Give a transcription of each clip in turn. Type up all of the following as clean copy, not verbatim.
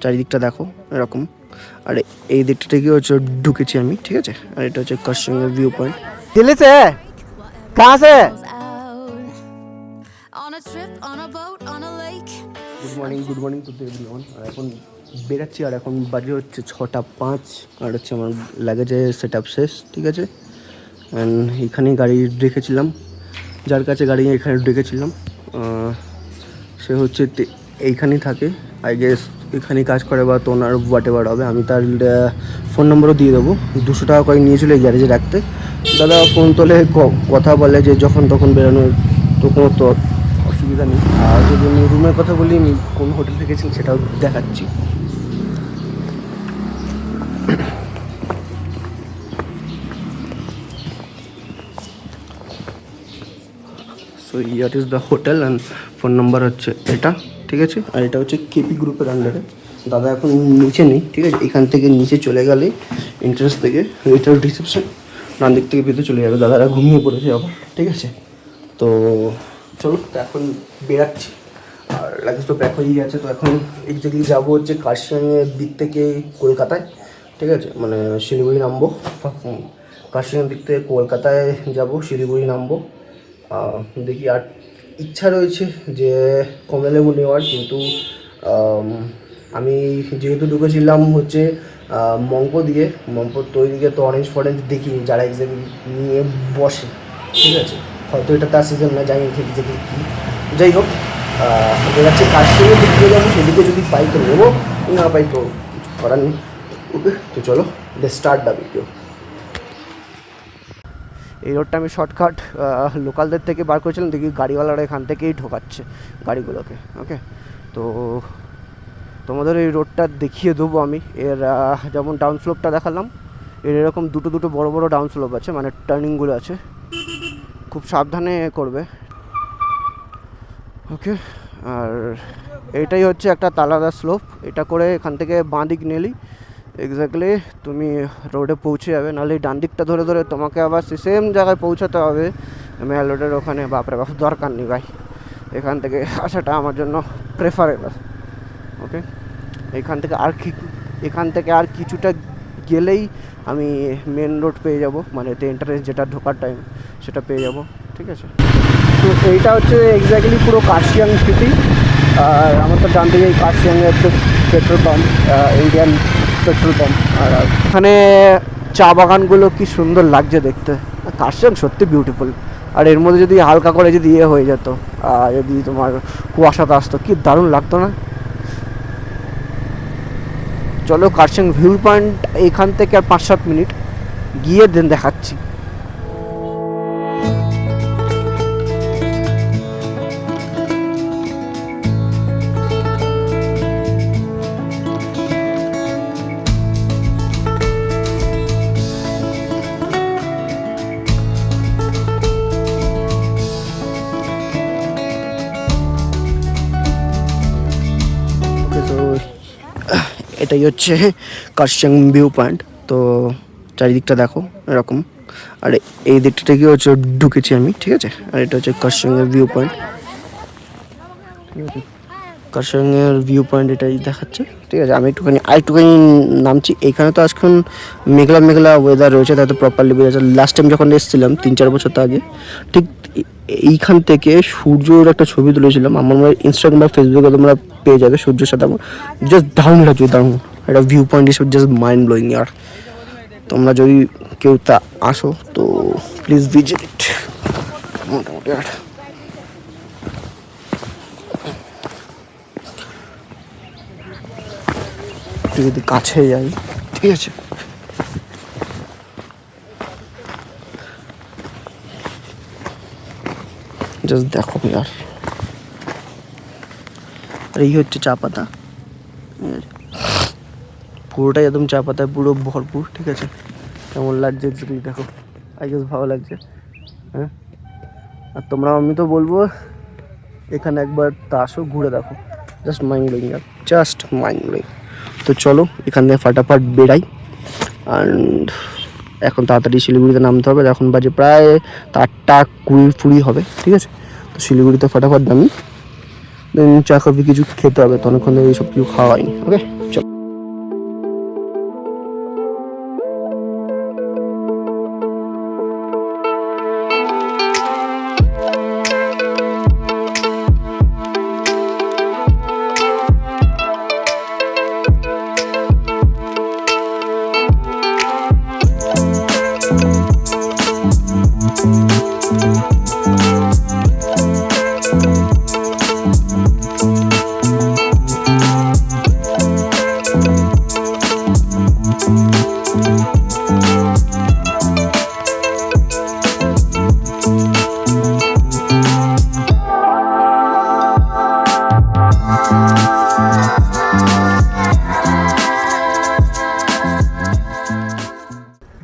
চারিদিকটা দেখো এরকম। আর এই দিকটা থেকে হচ্ছে ঢুকেছি আমি, ঠিক আছে। আর এটা হচ্ছে কার্শিয়াংয়ের ভিউ পয়েন্ট। দিল্লি সে কাহা সে? Good morning to everyone. আর এখন বেরাচ্ছি, আর এখন বাজে হচ্ছে 6:05। আর হচ্ছে আমার লাগেজের সেট আপ শেষ, ঠিক আছে। অ্যান্ড এখানেই গাড়ি রেখেছিলাম, যার কাছে গাড়ি এখানে রেখেছিলাম সে হচ্ছে এইখানেই থাকে, আই গেস এখানেই কাজ করে বা তো ওনার হোয়াট এভার হবে। আমি তার ফোন নম্বরও দিয়ে দেবো। 200 টাকা করে নিয়েছিল এই গ্যারেজে রাখতে। দাদা ফোন তোলে, কথা বলে যে যখন তখন বেরোনোর, তো কোনো তো অসুবিধা নেই। আর যদি আমি রুমের কথা বলি, আমি কোন হোটেল থেকেছি সেটাও দেখাচ্ছি। So year is the hotel and phone number হচ্ছে এটা, ঠিক আছে। আর এটা হচ্ছে কেপি গ্রুপের আন্ডারে। দাদা এখন নিচে নেই, ঠিক আছে। এখান থেকে নিচে চলে গেলে এন্ট্রেন্স থেকে এটা রিসেপশন, ডান দিক থেকে ভিতরে চলে যাবে। দাদারা ঘুমিয়ে পড়েছে আবার, ঠিক আছে। তো চলো, তো এখন বেরাচ্ছি। আর লাগেজ তো প্যাক হয়ে গেছে। তো এখন এক্স্যাক্টলি যাবো হচ্ছে কার্শিয়াংয়ের দিক থেকে কলকাতায়, ঠিক আছে। মানে শিলিগুড়ি নামবো। কার্শিয়াংয়ের দিক থেকে কলকাতায় যাব, শিলিগুড়ি নামবো। দেখি, আর ইচ্ছা রয়েছে যে কমলালেবু নেওয়ার, কিন্তু আমি যেহেতু ঢুকেছিলাম হচ্ছে মঙ্কো দিয়ে, মঙ্কোর তৈরি দিকে তো অরেঞ্জ ফরেঞ্জ দেখিনি যারা এক্সাক্টলি নিয়ে বসে, ঠিক আছে। হয়তো এটা তার সিজন না, জানি ঠিক এক্সাক্টলি কী। যাই হোক, বেরাচ্ছি কাশ্মীরের দিক দিয়ে যাবো, সেদিকে যদি পাই তো নেবো, না পাই তো কিছু করার নেই। ওকে, তো চলো স্টার্ট দ্য ভিডিও। এই রোডটা আমি শর্টকাট লোকালদের থেকে বার করেছিলাম, দেখি গাড়িওয়ালারা এখান থেকেই ঢোকাচ্ছে গাড়িগুলোকে। ওকে, তো তোমাদের এই রোডটা দেখিয়ে দেবো আমি। এর যেমন ডাউন স্লোপটা দেখালাম, এর এরকম দুটো বড় বড় ডাউন স্লোপ আছে, মানে টার্নিংগুলো আছে, খুব সাবধানে করবে। ওকে, আর এইটাই হচ্ছে একটা তালাদা স্লোপ। এটা করে এখান থেকে বাঁ দিক নিলেই এক্স্যাক্টলি তুমি রোডে পৌঁছে যাবে। নাহলে ডান দিকটা ধরে ধরে তোমাকে আবার সেম জায়গায় পৌঁছাতে হবে, মেল রোডের ওখানে। বাপরে বাপ, দরকার নেই ভাই, এখান থেকে আসাটা আমার জন্য প্রেফারেবল। ওকে, এখান থেকে আর কিছুটা গেলেই আমি মেন রোড পেয়ে যাব, মানে এন্ট্রান্স যেটা ঢোকার টাইম সেটা পেয়ে যাব, ঠিক আছে। তো এইটা হচ্ছে এক্স্যাক্টলি পুরো কার্শিয়াং সিটি। আর আমার তো ডান দিকে কার্শিয়াংয়ের petrol pump, Indian petrol pump. আর এখানে চা বাগানগুলো কি সুন্দর লাগছে দেখতে। কার্শিয়াং সত্যি বিউটিফুল। আর এর মধ্যে যদি হালকা করে যদি হয়ে যেত, যদি তোমার কুয়াশাটা আসতো, কি দারুণ লাগতো না? চলো, কার্শিয়াং ভিউ পয়েন্ট এখান থেকে আর 5-7 মিনিট গিয়ে দেন দেখাচ্ছি। এটাই হচ্ছে কার্শিয়াং ভিউ পয়েন্ট। তো চারিদিকটা দেখো এরকম। আর এই দিকটা থেকে হচ্ছে ঢুকেছি আমি, ঠিক আছে। আর এটা হচ্ছে কার্শিয়াংয়ের ভিউ পয়েন্ট, ঠিক আছে। কার্শিয়াংয়ের ভিউ পয়েন্ট এটাই দেখাচ্ছে, ঠিক আছে। আমি একটুখানি নামছি। এইখানে তো আজকাল মেঘলা মেঘলা ওয়েদার রয়েছে, তাই তো প্রপারলি বোঝা যাচ্ছে। লাস্ট টাইম যখন এসেছিলাম 3-4 বছর আগে, ঠিক এইখান থেকে সূর্যর একটা ছবি তুলেছিলাম। আমার মনে হয় ইনস্টাগ্রাম বা ফেসবুকে তোমরা পেয়ে যাবে সূর্যের সাথে। আমার জাস্ট দারুণ লাগছে, দারুণ একটা ভিউ পয়েন্ট হিসেবে, জাস্ট মাইন্ড ব্লোয়িং। আর তোমরা যদি কেউ তা আসো তো প্লিজ ভিজিট ইট। মোটামুটি আর একটু যদি কাছে যাই, ঠিক আছে। জাস্ট দেখো ইয়ার, আর এই হচ্ছে চা পাতা, পুরোটাই একদম চা পাতায় পুরো ভরপুর, ঠিক আছে। কেমন লাগছে এক্স্যাক্টলি দেখো, আই গেস ভালো লাগছে, হ্যাঁ। আর তোমরা, আমি তো বলবো এখানে একবার তা আসো, ঘুরে দেখো, জাস্ট মাইন্ড ব্লোয়িং, আর জাস্ট মাইন্ড ব্লোয়িং। তো চলো এখান থেকে ফাটাফাট বেরাই। অ্যান্ড এখন তাড়াতাড়ি শিলিগুড়িতে নামতে হবে। এখন বাজে প্রায় 8:20 হবে, ঠিক আছে। তো শিলিগুড়িতে ফাটাফাট নামি, দেন চা কফি কিছু খেতে হবে, তো অনেকক্ষণ এইসব কিছু খাওয়া হয়নি। ওকে, চলো।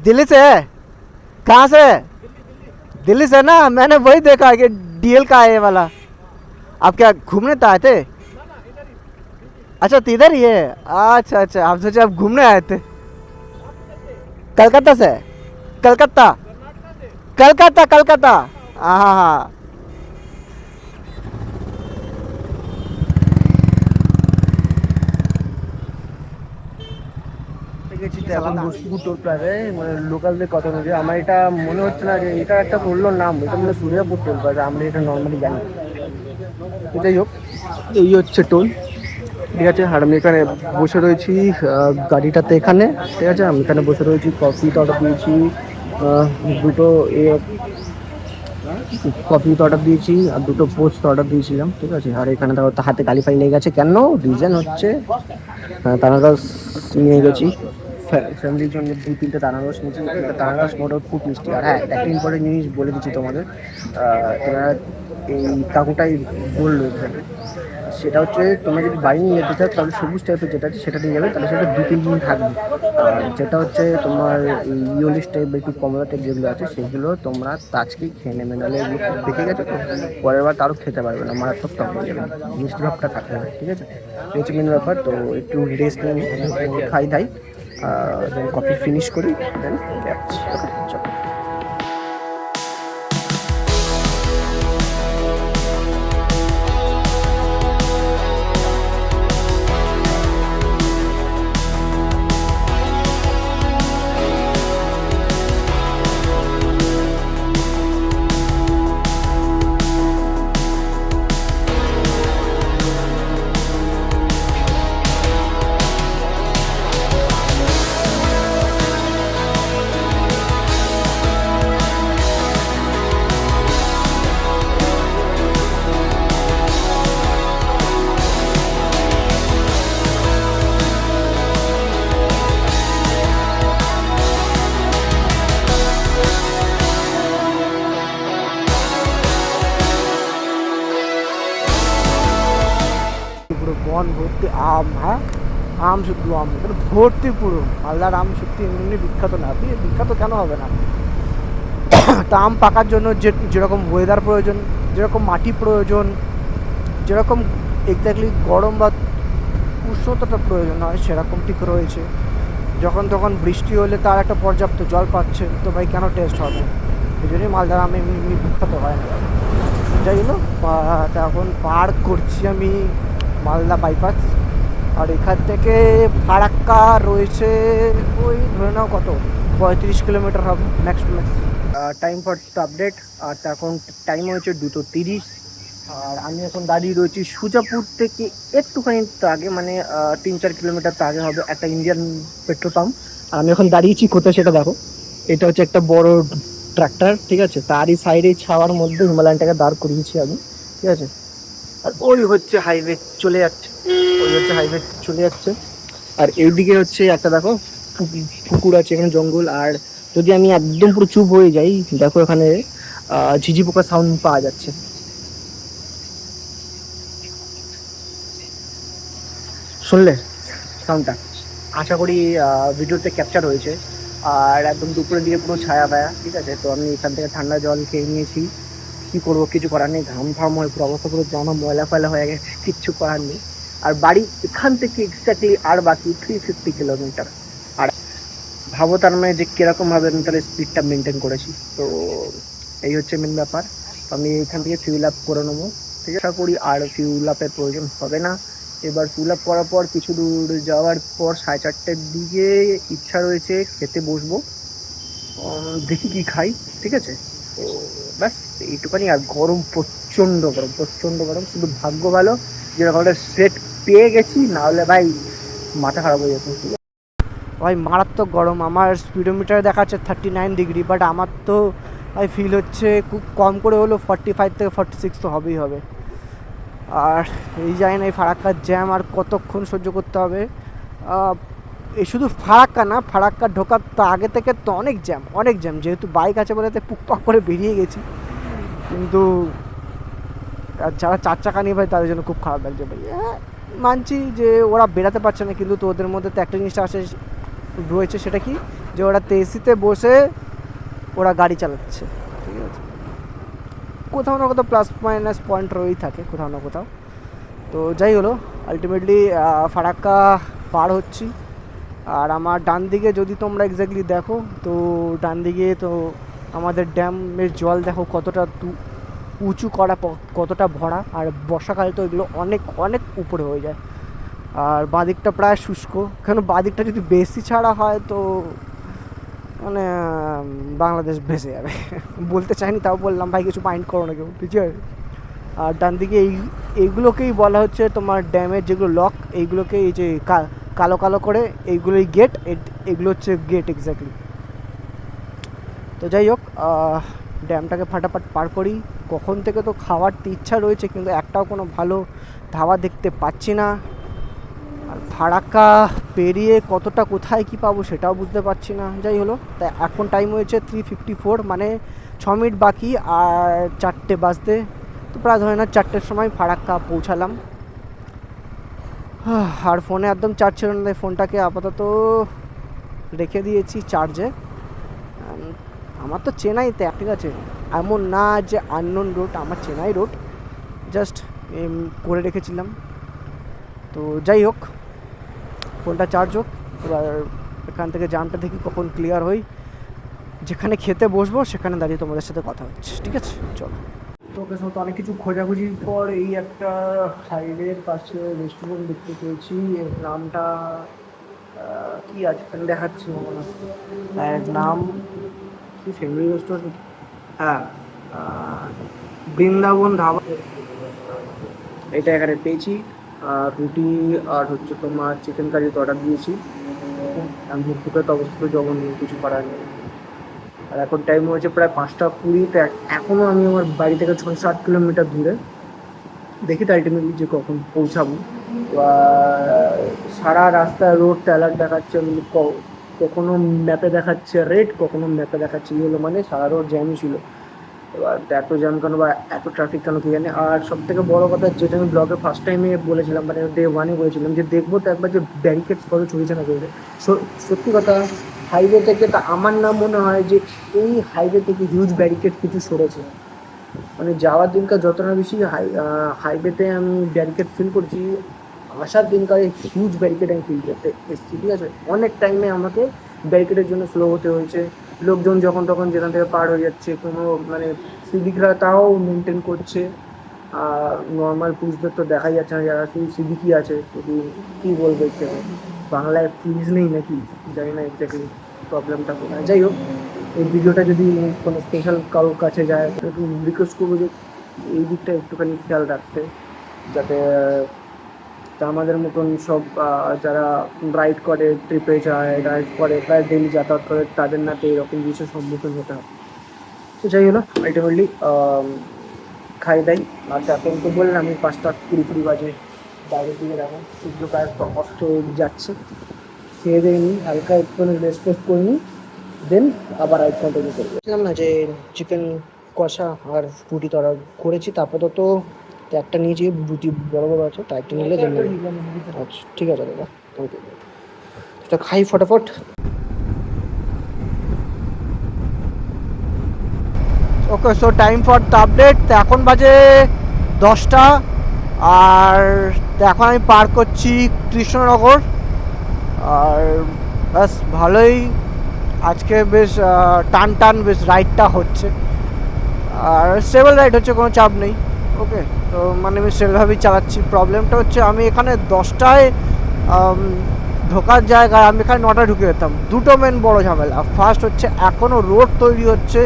दिल्ली से है? कहाँ से है? दिल्ली से ना, मैंने वही देखा कि डीएल का है ये वाला। आप क्या घूमने तो आए थे? अच्छा तो इधर ही है। अच्छा अच्छा, आप सोचे आप घूमने आए थे। कलकत्ता से? कलकत्ता, कलकत्ता कलकत्ता। हाँ हाँ हाँ। এখন বস্তুপুর টোল প্লাজায় মানে লোকালদের কথা বলছি, আমার এটা মনে হচ্ছে না যে এটা একটা বললো নাম, এটা মানে সূর্যাপুর টোল প্লাজা, আমরা এটা নর্মালি জানি। যাই হোক, এই হচ্ছে টোল, ঠিক আছে। আর আমি এখানে বসে রয়েছি গাড়িটাতে এখানে, ঠিক আছে। আমি এখানে বসে রয়েছি, কফি তো অর্ডার দিয়েছি, দুটো কফি তো অর্ডার দিয়েছি আর দুটো পোস্ট অর্ডার দিয়েছিলাম, ঠিক আছে। আর এখানে দেখো হাতে গালি ফাইল লেগে গেছে, কেন রিজন হচ্ছে তানারস নিয়ে গেছি ফ্যামিলির জন্য, 2-3টে তানারস নিয়েছি। তানারস মোটর খুব মিষ্টি। আর হ্যাঁ, একটা ইম্পর্টেন্ট জিনিস বলে দিচ্ছি তোমাদের, এরা এই কাকুটাই বললো এখানে, সেটা হচ্ছে তোমরা যদি বাড়ি নিয়ে যেতে চাও তাহলে সবুজ টাইপের যেটা আছে সেটা নিয়ে যাবে, তাহলে সেটা 2-3 দিন থাকবে। আর যেটা হচ্ছে তোমার ইয়োলিশ টাইপ বা একটু কমলা টাইপ যেগুলো আছে সেগুলো তোমরা আজকেই খেয়ে নেবে, নাহলে এগুলো দেখে গেছো তো পরের বার তারও খেতে পারবে না, মারাত্মক টক হয়ে যাবে, মিষ্টি ভাবটা থাকবে না, ঠিক আছে। এই হচ্ছে মেন ব্যাপার। তো একটু রেস্ট নিয়ে খাই দাই, দেন কফি ফিনিশ করি, দেন যাচ্ছি। ওকে চলো। পুরো বন ভর্তি আম, হ্যাঁ আম, শুধু আম, মানে ভর্তি পুরো। মালদার আম সত্যি এমনি বিখ্যাত না, বিখ্যাত কেন হবে না। তা আম পাকার জন্য যেরকম ওয়েদার প্রয়োজন, যেরকম মাটি প্রয়োজন, যেরকম এক্স্যাক্টলি গরম বা উষ্ণতাটা প্রয়োজন হয় সেরকম ঠিক রয়েছে। যখন তখন বৃষ্টি হলে তার একটা পর্যাপ্ত জল পাচ্ছে, তো ভাই কেন টেস্ট হবে? এই জন্যই মালদার আম এমনি বিখ্যাত হয় না। যাই হোক, এখন পার করছি আমি মালদা বাইপাস। আর এখান থেকে ফারাক্কা রয়েছে ওই ধরে নাও কত 35 কিলোমিটার হবে max to max. Time for the update, আর এখন টাইম হয়েছে 2:30। আর আমি এখন দাঁড়িয়ে রয়েছি সুজাপুর থেকে একটুখানি আগে, মানে 3-4 কিলোমিটার আগে হবে একটা ইন্ডিয়ান পেট্রোল পাম্প। আর আমি এখন দাঁড়িয়েছি কোথায় সেটা দেখো, এটা হচ্ছে একটা বড় ট্রাক্টর, ঠিক আছে। তারই সাইডে ছাওয়ার মধ্যে হিমালয়ানটাকে দাঁড় করিয়েছি আমি, ঠিক আছে। আর ওই হচ্ছে হাইওয়ে চলে যাচ্ছে, ওই হচ্ছে হাইওয়ে চলে যাচ্ছে। আর এইদিকে হচ্ছে একটা দেখো পুকুর আছে, এখানে জঙ্গল। আর যদি আমি একদম পুরো চুপ হয়ে যাই, দেখো এখানে ঝিঝি পোকার সাউন্ড পাওয়া যাচ্ছে, শুনলে সাউন্ডটা? আশা করি ভিডিওতে ক্যাপচার হয়েছে। আর একদম দুপুরের দিকে পুরো ছায়া পায়া, ঠিক আছে। তো আমি এখান থেকে ঠান্ডা জল খেয়ে নিয়েছি, কী করবো, কিছু করার নেই, ঘাম ফাম হয়ে পুরো অবস্থা, পুরো জামা ময়লা ফয়লা হয়ে গেছে, কিচ্ছু করার নেই। আর বাড়ি এখান থেকে এক্স্যাক্টলি আর বাকি 350 কিলোমিটার। আর ভাবো তার মানে যে কীরকমভাবে আমি তাহলে স্পিডটা মেনটেন করেছি। তো এই হচ্ছে মেন ব্যাপার। তো আমি এখান থেকে ফিউল আপ করে নেবো, ঠিক আছে। আশা করি আর ফিউল আপের প্রয়োজন হবে না। এবার ফিল আপ করার পর কিছু দূর যাওয়ার পর 4:30টার দিকে ইচ্ছা রয়েছে খেতে বসবো, দেখি কি খাই, ঠিক আছে। তো ব্যাস এইটুখানি। আর গরম প্রচণ্ড গরম, প্রচণ্ড গরম। শুধু ভাগ্য ভালো যেরকম একটা সেট পেয়ে গেছি, নাহলে ভাই মাথা খারাপ হয়ে যেত ভাই, মারাত্মক গরম। আমার স্পিডোমিটারে দেখাচ্ছে 39 ডিগ্রি, বাট আমার তো ভাই ফিল হচ্ছে খুব কম করে হলো 45 থেকে 46 তো হবেই হবে। আর এই জানি না এই ফারাক্কার জ্যাম আর কতক্ষণ সহ্য করতে হবে। এই শুধু ফারাক্কা না, ফারাক্কা ঢোকার তো আগে থেকে তো অনেক জ্যাম, অনেক জ্যাম। যেহেতু বাইক আছে বলে পুকপাক করে বেরিয়ে গেছি, কিন্তু যারা 4 চাকা নিয়ে ভাই তাদের জন্য খুব খারাপ লাগছে ভাই। হ্যাঁ মানছি যে ওরা বেরাতে পারছে না, কিন্তু তো ওদের মধ্যে তো একটা জিনিসটা আসে রয়েছে, সেটা কি যে ওরা তেসিতে বসে ওরা গাড়ি চালাচ্ছে, ঠিক আছে। কোথাও না কোথাও প্লাস মাইনাস পয়েন্ট রয়েই থাকে কোথাও না কোথাও। তো যাই হলো, আলটিমেটলি ফারাক্কা পার হচ্ছি। আর আমার ডান দিকে যদি তোমরা এক্স্যাক্টলি দেখো, তো ডান দিকে তো আমাদের ড্যামের জল দেখো কতটা উঁচু করা, কতটা ভরা। আর বর্ষাকালে তো এগুলো অনেক অনেক উপরে হয়ে যায়। আর বাঁদিকটা প্রায় শুষ্ক, কেন বাঁদিকটা যদি বেশি ছাড়া হয় তো মানে বাংলাদেশ ভেসে যাবে। বলতে চাইনি, তাও বললাম ভাই, কিছু মাইন্ড করো না কেউ, ঠিক আছে। আর ডান দিকে এইগুলোকেই বলা হচ্ছে তোমার ড্যামের যেগুলো লক, এইগুলোকে এই যে কালো কালো করে এইগুলোই গেট, এগুলো হচ্ছে গেট এক্স্যাক্টলি। তো যাই হোক, ড্যামটাকে ফাটাফাট পার করি। কখন থেকে তো খাওয়ার ইচ্ছা রয়েছে, কিন্তু একটাও কোনো ভালো ধাবা দেখতে পাচ্ছি না। আর ফারাক্কা পেরিয়ে কতটা কোথায় কি পাবো সেটাও বুঝতে পারছি না। যাই হলো, তাই এখন টাইম হয়েছে 3:54, মানে 6 মিনিট বাকি আর 4টে বাজতে। তো প্রায় ধরে না 4টের সময় ফারাক্কা পৌঁছালাম। আর ফোনে একদম চার্জ ছিল না, ফোনটাকে আপাতত রেখে দিয়েছি চার্জে। আমার তো চেনাইতে, ঠিক আছে, এমন না যে আননোন রোড, আমার চেনাই রোড, জাস্ট করে রেখেছিলাম। তো যাই হোক, ফোনটা চার্জ হোক, এবার এখান থেকে জামটা দেখি কখন ক্লিয়ার হই। যেখানে খেতে বসবো সেখানে দাঁড়িয়ে তোমাদের সাথে কথা হচ্ছে, ঠিক আছে, চলো। তো ওকে, তো অনেক কিছু খোঁজাখুঁজির পর এই একটা হাইওয়ের পাশে রেস্টুরেন্ট দেখতে পেয়েছি। এর নামটা কি আছে এখানে দেখাচ্ছি, এর নাম কি, ফ্যামিলি রেস্টুরেন্ট, হ্যাঁ, বৃন্দাবন ধাবা। এটা এখানে পেয়েছি। আর রুটি আর হচ্ছে তোমার চিকেন কারি তো অর্ডার দিয়েছি। আমি দুপুরে তো অবস্থিত জগন নেই, কিছু করার নেই। আর এখন টাইম হয়েছে প্রায় 5টা 20। তো এখনও আমি আমার বাড়ি থেকে 6-7 কিলোমিটার দূরে। দেখি তো আলটিমেটলি যে কখন পৌঁছাবো। সারা রাস্তায় রোড অ্যালার্ট দেখাচ্ছে, কখনো ম্যাপে দেখাচ্ছে রেড, কখনো ম্যাপে দেখাচ্ছে ইয়েলো, মানে সারা রোড জ্যামই ছিল। এবার এত জ্যাম কেন বা এত ট্রাফিক কেন কি জানি। আর সব থেকে বড়ো কথা, যেটা আমি ব্লগে ফার্স্ট টাইমে বলেছিলাম, মানে ডে 1-এ বলেছিলাম, যে দেখবো তো একবার যে ব্যারিকেডস কত চলেছে না চলছে। সত্যি কথা, হাইওয়ে থেকে তা আমার না মনে হয় যে এই হাইওয়ে থেকে হিউজ ব্যারিকেড কিছু সরেছে। মানে যাওয়ার দিনকার যত না বেশি হাইওয়েতে আমি ব্যারিকেড ফিল করছি, আসার দিনকার হিউজ ব্যারিকেড আমি ফিল করতে এসেছি, ঠিক আছে। অনেক টাইমে আমাকে ব্যারিকেডের জন্য স্লো হতে হয়েছে। লোকজন যখন তখন যেখান থেকে পার হয়ে যাচ্ছে, কোনো মানে সিভিকরা তাও মেনটেন করছে। নর্মাল পুলিশদের তো দেখাই যাচ্ছে না, যারা শুধু সিভিকই আছে। যদি কী বলবো, বাংলায় পুলিশ নেই নাকি জানি না এক্স্যাক্টলি প্রবলেমটা কোথায়। যাই হোক, এই ভিডিওটা যদি কোনো স্পেশাল কারোর কাছে যায়, একটু রিকোয়েস্ট করবো যে এই দিকটা একটুখানি খেয়াল রাখতে, যাতে আমাদের মতন সব যারা রাইড করে, ট্রিপে যায়, রাইড করে, প্রায় ডেলি যাতায়াত করে, তাদের না তো এরকম জিনিসের সম্মুখীন হতে হয়। তো যাই হলো, আলটিমেটলি খাই দাই। আর এখন তো বললাম আমি 5টা 20 বাজে, বাইরের দিকে দেখো সূর্য প্রায় অস্ত যাচ্ছে। খেয়ে দিয়ে নিই, হালকা একটুখানি রেস্ট করে নিই, দেন আবার রাইড কন্টিনিউ করবো। বলছিলাম না যে চিকেন কষা আর রুটি তো অর্ডার করেছি, তারপর তো একটা নিয়েছি, রুটি বড় বড় আছে, তাই একটা নিলে দেন। আচ্ছা ঠিক আছে দাদা, থ্যাংক ইউ। তো খাই ফটাফট। Okay, so time for the update. তো এখন বাজে 10টা, আর এখন আমি পার করছি কৃষ্ণনগর। আর ব্যাস ভালোই, আজকে বেশ টান বেশ রাইডটা হচ্ছে, আর স্টেবল রাইড হচ্ছে, কোনো চাপ নেই। ওকে, তো মানে আমি স্টেবলভাবেই চালাচ্ছি। প্রবলেমটা হচ্ছে আমি এখানে 10টায় ঢোকার জায়গায় আমি এখানে 9টায় ঢুকে যেতাম। দুটো মেন বড় ঝামেলা। ফার্স্ট হচ্ছে এখনও রোড তৈরি হচ্ছে,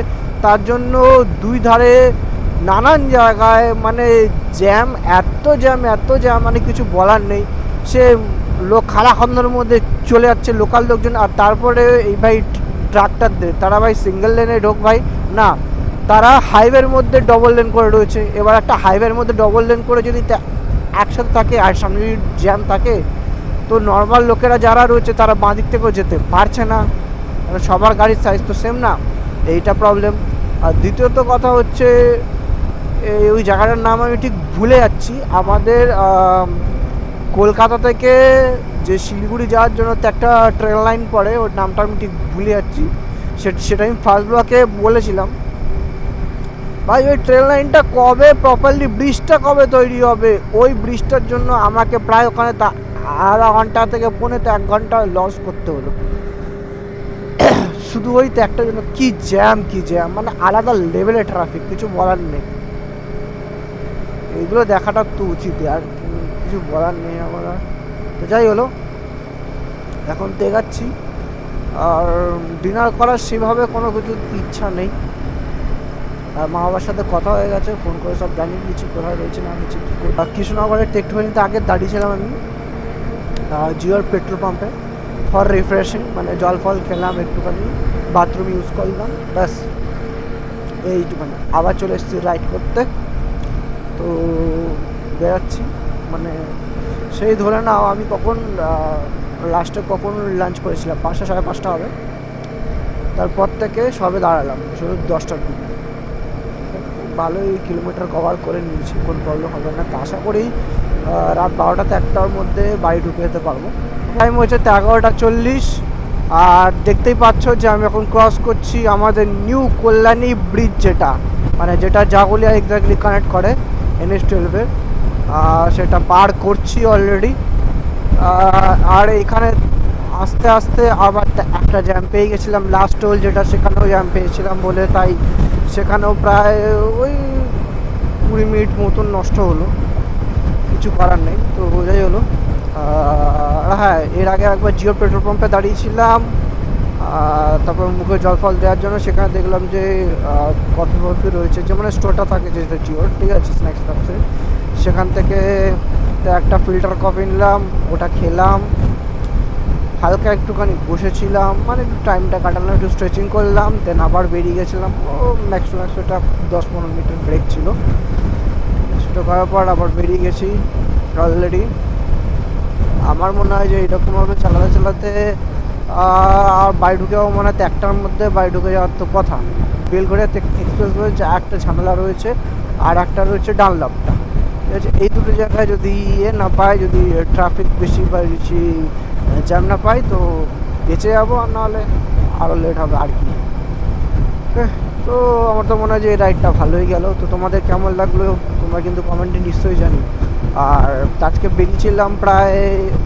তার জন্য দুই ধারে নানান জায়গায় মানে জ্যাম, এত জ্যাম মানে কিছু বলার নেই। সে লোক খালাখন্দের মধ্যে চলে যাচ্ছে লোকাল লোকজন। আর তারপরে এই ভাই ট্রাক্টরদের, তারা ভাই সিঙ্গেল লেনে ঢোক ভাই না, তারা হাইওয়ের মধ্যে ডবল লেন করে রয়েছে। এবার একটা হাইওয়ের মধ্যে ডবল লেন করে যদি একসাথে থাকে আর সামনে যদি জ্যাম থাকে, তো নর্মাল লোকেরা যারা রয়েছে তারা বাঁ দিক থেকেও যেতে পারছে না, সবার গাড়ির সাইজ তো সেম না, এইটা প্রবলেম। আর দ্বিতীয়ত কথা হচ্ছে ওই জায়গাটার নাম আমি ঠিক ভুলে যাচ্ছি। আমাদের কলকাতা থেকে যে শিলিগুড়ি যাওয়ার জন্য তো একটা ট্রেন লাইন পড়ে, ওর নামটা আমি ঠিক ভুলে যাচ্ছি, সেটা আমি ফার্স্ট ব্লকে বলেছিলাম। ভাই ওই ট্রেন লাইনটা কবে প্রপারলি, ব্রিজটা কবে তৈরি হবে, ওই ব্রিজটার জন্য আমাকে প্রায় ওখানে আধা ঘন্টা থেকে পৌনে 1 ঘন্টা লস করতে হলো শুধু ওই তো একটার জন্য। কি জ্যাম, মানে আলাদা লেভেলের ট্রাফিক, কিছু বলার নেই। এইগুলো দেখাটা তো উচিত, আর কিছু বলার নেই আমার। তো যাই হলো, এখন তো এগাচ্ছি, আর ডিনার করার সেভাবে কোনো কিছু ইচ্ছা নেই। আর মা বাবার সাথে কথা হয়ে গেছে, ফোন করে সব জানিয়ে দিচ্ছি কোথায় রয়েছে না রয়েছে। কৃষ্ণনগরের টেকটোনিতে আগে দাঁড়িয়েছিলাম আমি জিওর পেট্রোল পাম্পে ফর রিফ্রেশিং, মানে জল ফল খেলাম, একটুখানি বাথরুম ইউজ করলাম, ব্যাস এইটুখানি। আবার চলে এসেছি রাইড করতে। তো বেরাচ্ছি, মানে সেই ধরে নাও আমি কখন লাস্টে কখন লাঞ্চ করেছিলাম, 5টা 5:30 হবে। তারপর থেকে সবে দাঁড়ালাম শুধু 10টার দিকে। ভালোই কিলোমিটার কভার করে নিয়েছি, কোনো প্রবলেম হবে না। তো আশা করি রাত 12টাতে 1টার মধ্যে বাড়ি ঢুকে যেতে পারবো। টাইম হচ্ছে 11:40, আর দেখতেই পাচ্ছ যে আমি এখন ক্রস করছি আমাদের নিউ কল্যাণী ব্রিজ, যেটা মানে যেটা জাগুলিয়া এক্স্যাক্টলি কানেক্ট করে NH-12-এর, সেটা পার করছি অলরেডি। আর এখানে আস্তে আস্তে আবার একটা জ্যাম পেয়ে গেছিলাম, লাস্ট টোল যেটা, সেখানেও জ্যাম পেয়েছিলাম বলে তাই সেখানেও প্রায় ওই 20 মিনিট মতন নষ্ট হলো, কিছু করার নেই। তো বোঝাই হলো। হ্যাঁ, এর আগে একবার জিও পেট্রোল পাম্পে দাঁড়িয়েছিলাম, তারপর মুখে জল ফল দেওয়ার জন্য। সেখানে দেখলাম যে কফি ফফি রয়েছে, যে মানে স্টোরটা থাকে যেটা জিওর, ঠিক আছে, স্ন্যাক্স ফ্যাক্সে। সেখান থেকে একটা ফিল্টার কফি নিলাম, ওটা খেলাম, হালকা একটুখানি বসেছিলাম, মানে একটু টাইমটা কাটালাম, একটু স্ট্রেচিং করলাম, দেন আবার বেরিয়ে গেছিলাম। ও ম্যাক্সিমাম সেটা 10-15 মিনিটের ব্রেক ছিল। সেটা করার পর আবার বেরিয়ে গেছি অলরেডি। আমার মনে হয় যে এরকমভাবে চালাতে চালাতে আর বাড়ি ঢুকেও মনে হয় 1টার মধ্যে বাড়ি ঢুকে যাওয়ার তো কথা। বেলঘড়িয়া এক্সপ্রেসওয়ে যে একটা ঝামেলা রয়েছে, আর একটা রয়েছে ডানলপটা, ঠিক আছে। এই দুটো জায়গায় যদি না পায়, যদি ট্রাফিক বেশি বা বেশি জ্যাম না পাই, তো বেঁচে যাবো, আর নাহলে আরও লেট হবে আর কি। তো আমার তো মনে হয় যে এই রাইডটা ভালোই গেল। তো তোমাদের কেমন লাগলো তোমরা কিন্তু কমেন্টে নিশ্চয়ই জানি। আর আজকে বেরিয়েছিলাম প্রায়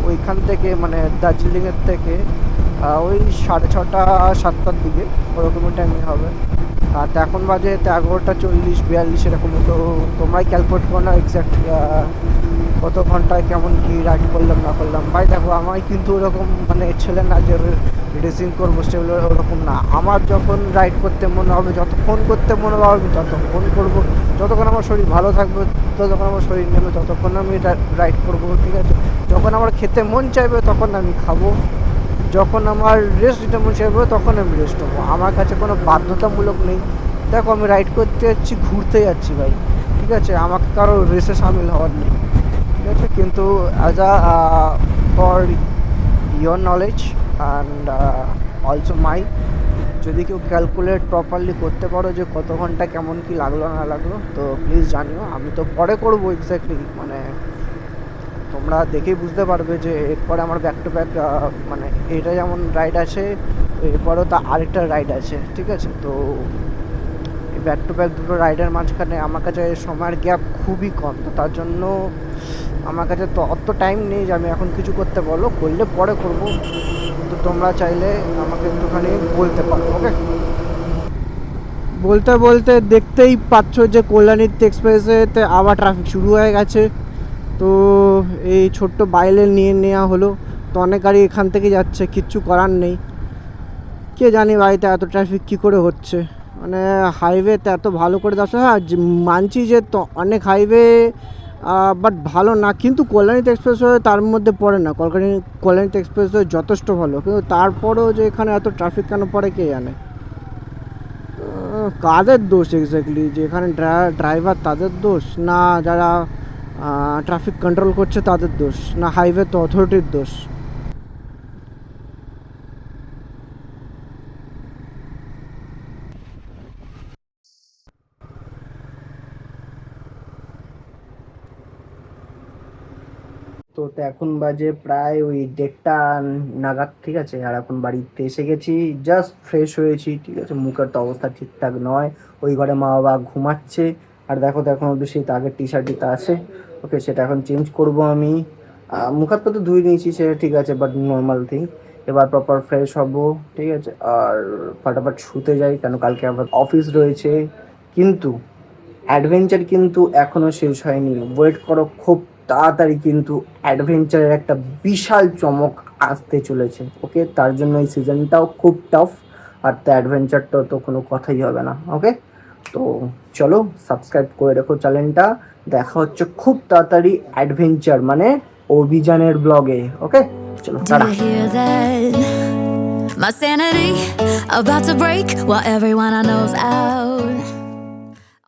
ওইখান থেকে, মানে দার্জিলিংয়ের থেকে ওই 6:30 7টার দিকে, ওরকমই টাইমে হবে। আর এখন বাজে 11:40 42 এরকম। তো তোমরাই ক্যালকুলেট করো না এক্স্যাক্ট কত ঘন্টায় কেমন কি রাইড করলাম না করলাম। ভাই দেখো, আমার কিন্তু ওরকম মানে ছেলে না যে রেসিং করবো, সেগুলো ওরকম না। আমার যখন রাইড করতে মনে হবে, যতক্ষণ করতে মনে হবে আমি ততক্ষণ করবো, যতক্ষণ আমার শরীর ভালো থাকবে, ততক্ষণ আমার শরীর নেবে, ততক্ষণ আমি রাইড করবো, ঠিক আছে। যখন আমার খেতে মন চাইবে তখন আমি খাবো, যখন আমার রেস্ট দিতে মন চাইবে তখন আমি রেস্ট নেবো। আমার কাছে কোনো বাধ্যতামূলক নেই। দেখো, আমি রাইড করতে যাচ্ছি, ঘুরতে যাচ্ছি ভাই, ঠিক আছে, আমাকে কারো রেসে সামিল হওয়ার নেই, ঠিক আছে। কিন্তু as for your knowledge and also my, যদি কেউ ক্যালকুলেট প্রপারলি করতে পারো যে কত ঘন্টা কেমন কি লাগলো না লাগলো, তো প্লিজ জানিও। আমি তো পরে করবো এক্স্যাক্টলি, মানে তোমরা দেখেই বুঝতে পারবে যে এরপরে আমার ব্যাক টু ব্যাক, মানে এটা যেমন রাইড আছে, এরপরেও তা আরেকটা রাইড আছে, ঠিক আছে। তো এই ব্যাক টু ব্যাক দুটো রাইডের মাঝখানে আমার কাছে সময়ের গ্যাপ খুবই কম। তো তার জন্য আমার কাছে তো অত টাইম নেই যে আমি এখন কিছু করতে বলো, করলে পরে করবো। তো তোমরা চাইলে আমাকে একটুখানি বলতে পারো, ওকে। বলতে বলতে দেখতেই পাচ্ছ যে কল্যাণী এক্সপ্রেসেতে আবার ট্রাফিক শুরু হয়ে গেছে। তো এই ছোট্ট বাইলে নিয়ে নেওয়া হলো। তো অনেক গাড়ি এখান থেকে যাচ্ছে, কিচ্ছু করার নেই। কে জানি বাড়িতে এত ট্রাফিক কী করে হচ্ছে, মানে হাইওয়েতে এত ভালো করে যাচ্ছে। হ্যাঁ, মানছি যে তো অনেক হাইওয়ে বাট ভালো না, কিন্তু কল্যাণী এক্সপ্রেসওয়ে তার মধ্যে পড়ে না। কল্যাণী এক্সপ্রেসওয়ে যথেষ্ট ভালো, কিন্তু তারপরেও যে এখানে এত ট্রাফিক কেন পড়ে কে জানে। কাদের দোষ এক্স্যাক্টলি, যে এখানে ড্রাইভার তাদের দোষ, না যারা ট্রাফিক কন্ট্রোল করছে তাদের দোষ, না হাইওয়ে তো অথরিটির দোষ? তো এখন বাজে প্রায় ওই 1:30 নাগাদ, ঠিক আছে। আর এখন বাড়িতে এসে গেছি, জাস্ট ফ্রেশ হয়েছি, ঠিক আছে। মুখের তো অবস্থা ঠিকঠাক নয়, ওই ঘরে মা বাবা ঘুমাচ্ছে। আর দেখো তো এখন অবধি সেই আগের টি শার্টটা আছে, ওকে সেটা এখন চেঞ্জ করব আমি। মুখ হাত পা তো ধুয়ে নিয়েছি, সেটা ঠিক আছে, বাট নর্মাল থিং। এবার প্রপার ফ্রেশ হব, ঠিক আছে। আর ফাটাফাট শুতে যাই, কেন কালকে আবার অফিস রয়েছে। কিন্তু অ্যাডভেঞ্চার কিন্তু এখনও শেষ হয়নি, ওয়েট করো, খুব তাড়াতাড়ি কিন্তু অ্যাডভেঞ্চারের একটা বিশাল চমক আসতে চলেছে, ওকে। তার জন্য এই সিজনটাও খুব টাফ, আর তো অ্যাডভেঞ্চারটাও তো কোনো কথাই হবে না, ওকে। তো চলো সাবস্ক্রাইব করে রেখো চ্যানেলটা, দেখা হচ্ছে খুব তাড়াতাড়ি অ্যাডভেঞ্চার মানে অভিযানের ব্লগে, ওকে। চলো Do tata. you hear that? My sanity about to break while everyone I know's out.